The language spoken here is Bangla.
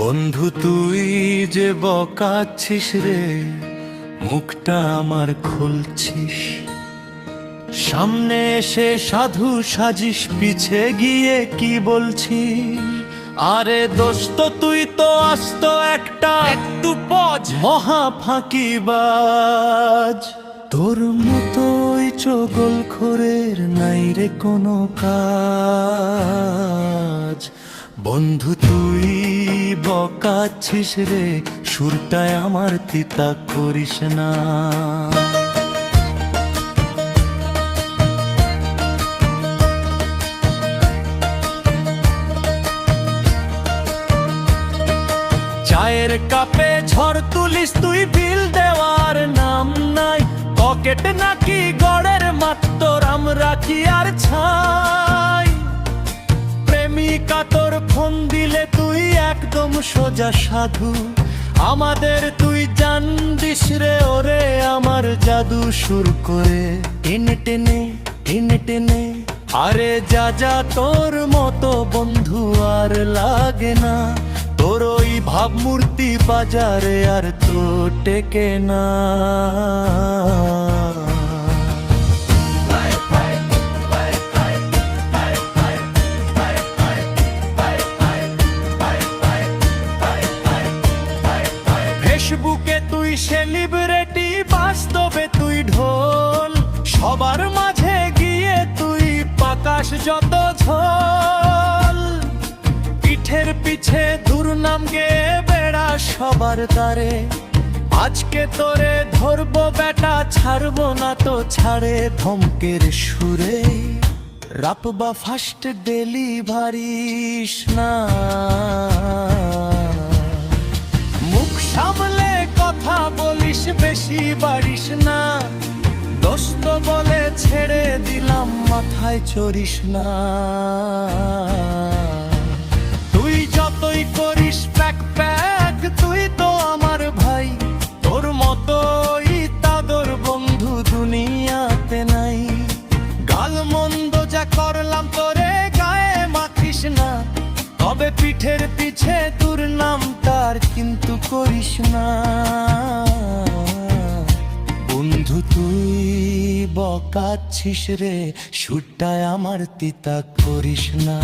বন্ধু তুই যে বকাচ্ছিস রে, মুখটা আমার খুলছিস। সামনে এসে সাধু সাজিস, পিছে গিয়ে কি বলছিস? আরে দোস্ত তুই তো আস্ত একটু পজ, মহা ফাঁকিবাজ। তোর মতোই চগলখোরের নাই রে কোনো কাজ। বন্ধু তুই বকাচ্ছিস রে, সুরটায় আমার তিতা করিস না। চায়ের কাপে ঝড় তুলিস তুই, বিল দেওয়ার নাম নাই। পকেট নাকি গড়ের মাত্র, আমরা কি আর ছাই? প্রেমিকা তোর ফোন দিলে তুই একদম সোজা সাধু, আমাদের তুই জান দিস রে ওরে আমার জাদু। সুর করে টেনে টেনে টেনে টেনে, আরে যা যা তোর মতো বন্ধু আর লাগে না। তোর ওই ভাবমূর্তি বাজারে আর তো টেকে না। ফেসবুকে তুই সেলিব্রিটি, বাস্তবে তুই ঢোল। সবার মাঝে গিয়ে তুই পাকাশ যত ঝোল। পিঠের পিছে দুর্নাম গেয়ে বেড়া সবার দ্বারে। আজকে তোরে ধরবো বেটা, ছাড়বো না তো ছাড়ে ধমকের সুরে। রাপ বা ফার্স্ট ডেলিভারিস না, মুখ সামলে কথা বলিস, বেশি বাড়িস না। দোস্ত বলে ছেড়ে দিলাম, মাথায় চড়িস না। তুই যতই করিস প্যাক প্যাক, তুই তো আমার ভাই। তোর মতোই তাদের বন্ধু দুনিয়াতে নাই। গাল মন্দ যা করলাম তোরে গায়ে মাখিস না, তবে পিঠের পিছে তোর নাম তার কিন্তু করিস না। বন্ধু তুই বকাচ্ছিস রে, সুরটায় আমার তিতা করিস না।